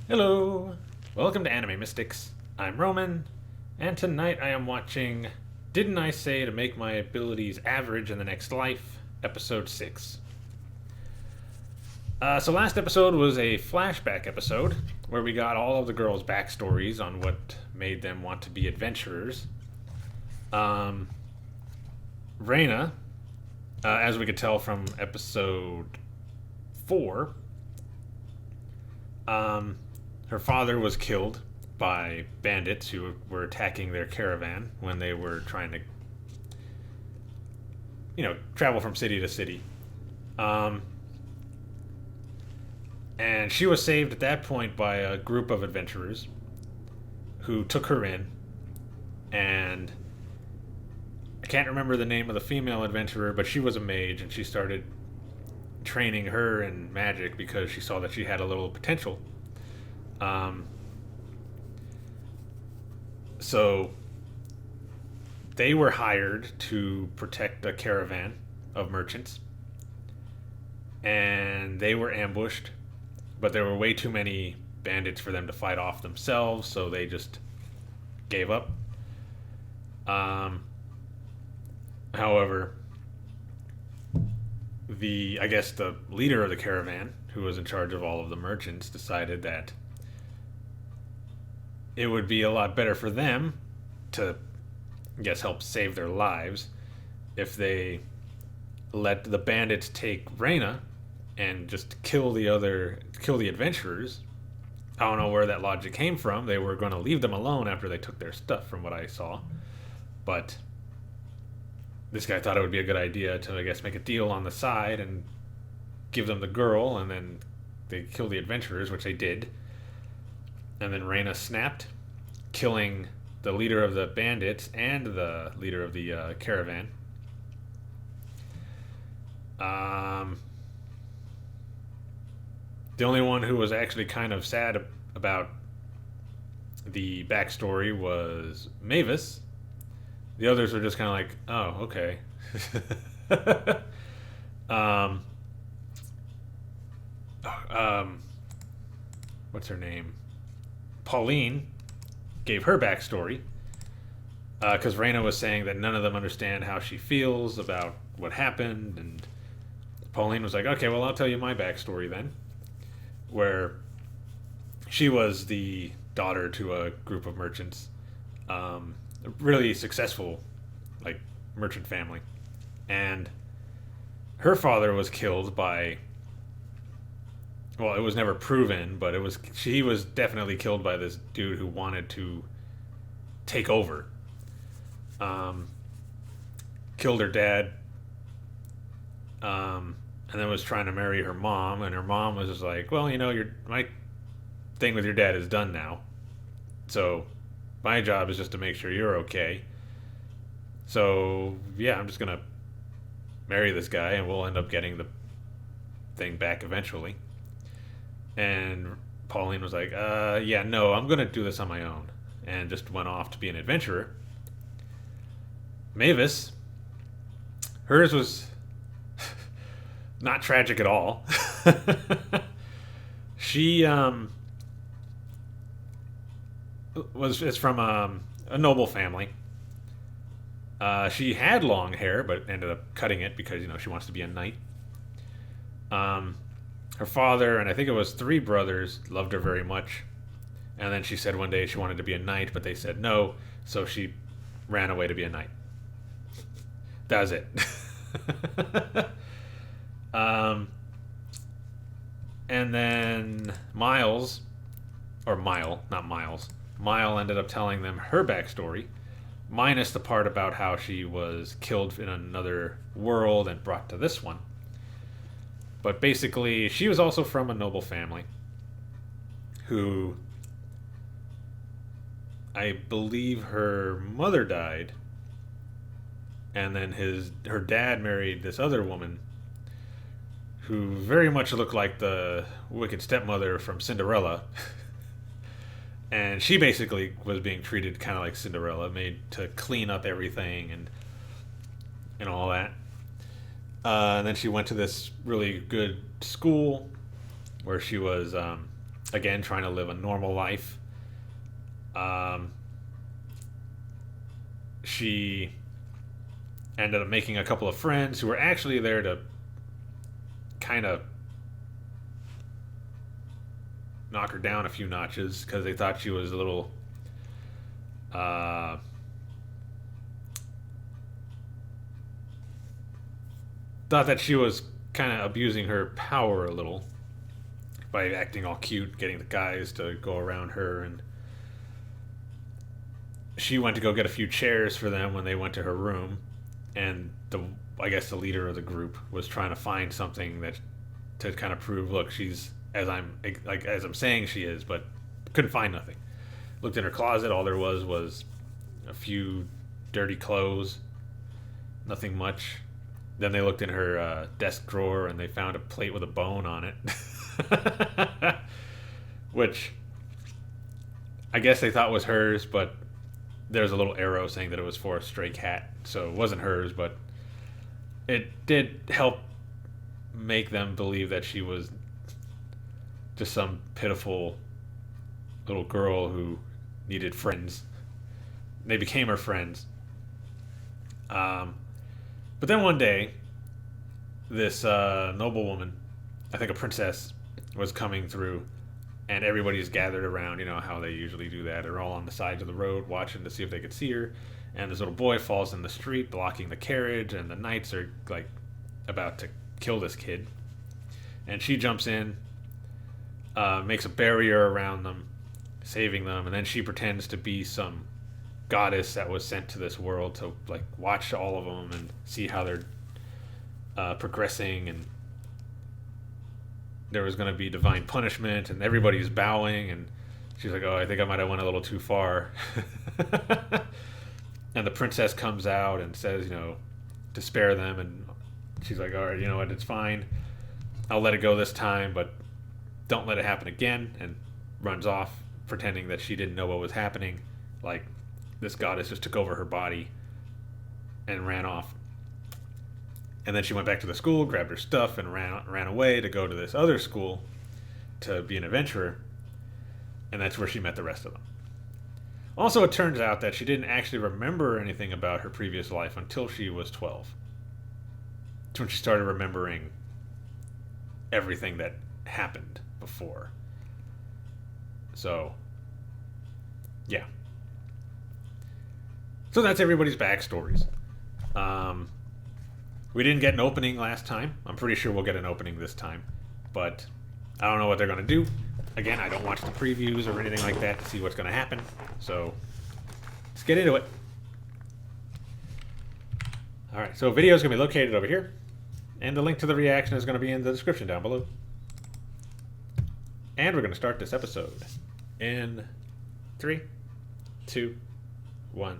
Hello! Welcome to Anime Mystics. I'm Roman, and tonight I am watching Didn't I Say to Make My Abilities Average in the Next Life, Episode 6. So last episode was a flashback episode where we got all of the girls' backstories on what made them want to be adventurers. Reina, as we could tell from episode 4, her father was killed by bandits who were attacking their caravan when they were trying to, travel from city to city. And she was saved at that point by a group of adventurers who took her in. And I can't remember the name of the female adventurer, but she was a mage, and she started training her in magic because she saw that she had a little potential. So they were hired to protect a caravan of merchants, and they were ambushed, but there were way too many bandits for them to fight off themselves, so they just gave up. However, I guess the leader of the caravan, who was in charge of all of the merchants, decided that it would be a lot better for them to, I guess, help save their lives if they let the bandits take Reina and just kill the adventurers. I don't know where that logic came from. They were going to leave them alone after they took their stuff, from what I saw. But this guy thought it would be a good idea to, I guess, make a deal on the side and give them the girl, and then they kill the adventurers, which they did. And then Reina snapped, killing the leader of the bandits and the leader of the caravan. The only one who was actually kind of sad about the backstory was Mavis. The others were just kind of like, oh, okay. What's her name? Pauline gave her backstory because Reina was saying that none of them understand how she feels about what happened, and Pauline was like, okay, well, I'll tell you my backstory then, where she was the daughter to a group of merchants, a really successful, like, merchant family, and her father was killed by, well, it was never proven, but he was definitely killed by this dude who wanted to take over. Killed her dad, and then was trying to marry her mom, and her mom was just like, well, my thing with your dad is done now, so my job is just to make sure you're okay. So yeah, I'm just gonna marry this guy, and we'll end up getting the thing back eventually. And Pauline was like, yeah, no, I'm going to do this on my own. And just went off to be an adventurer. Mavis, hers was not tragic at all. She is from a noble family. She had long hair, but ended up cutting it because, she wants to be a knight. Her father, and I think it was 3 brothers, loved her very much. And then she said one day she wanted to be a knight, but they said no, so she ran away to be a knight. That was it. And then Miles, or Mile, not Miles, Mile ended up telling them her backstory, minus the part about how she was killed in another world and brought to this one. But basically, she was also from a noble family who, I believe her mother died, and then her dad married this other woman who very much looked like the wicked stepmother from Cinderella. And she basically was being treated kind of like Cinderella, made to clean up everything and all that. And then she went to this really good school where she was again, trying to live a normal life. She ended up making a couple of friends who were actually there to kind of knock her down a few notches because they thought she was a little thought that she was kind of abusing her power a little by acting all cute, getting the guys to go around her, and she went to go get a few chairs for them when they went to her room, and I guess the leader of the group was trying to find something that to kind of prove, look, she's as I'm saying she is, but couldn't find nothing. Looked in her closet, all there was a few dirty clothes, nothing much. Then they looked in her desk drawer and they found a plate with a bone on it. Which I guess they thought was hers, but there's a little arrow saying that it was for a stray cat, so it wasn't hers, but it did help make them believe that she was just some pitiful little girl who needed friends. They became her friends. But then one day, this noblewoman, I think a princess, was coming through, and everybody's gathered around. You know how they usually do that. They're all on the sides of the road watching to see if they could see her. And this little boy falls in the street, blocking the carriage, and the knights are like about to kill this kid. And she jumps in, makes a barrier around them, saving them, and then she pretends to be some goddess that was sent to this world to like watch all of them and see how they're progressing, and there was going to be divine punishment, and everybody's bowing, and she's like, oh, I think I might have went a little too far. And the princess comes out and says, to spare them, and she's like, all right, you know what, it's fine, I'll let it go this time, but don't let it happen again, and runs off pretending that she didn't know what was happening, like this goddess just took over her body and ran off. And then she went back to the school, grabbed her stuff, and ran away to go to this other school to be an adventurer. And that's where she met the rest of them. Also, it turns out that she didn't actually remember anything about her previous life until she was 12. It's when she started remembering everything that happened before. So, yeah. So that's everybody's backstories. We didn't get an opening last time. I'm pretty sure we'll get an opening this time. But I don't know what they're going to do. Again, I don't watch the previews or anything like that to see what's going to happen. So let's get into it. Alright, so video is going to be located over here. And the link to the reaction is going to be in the description down below. And we're going to start this episode in 3, 2, 1.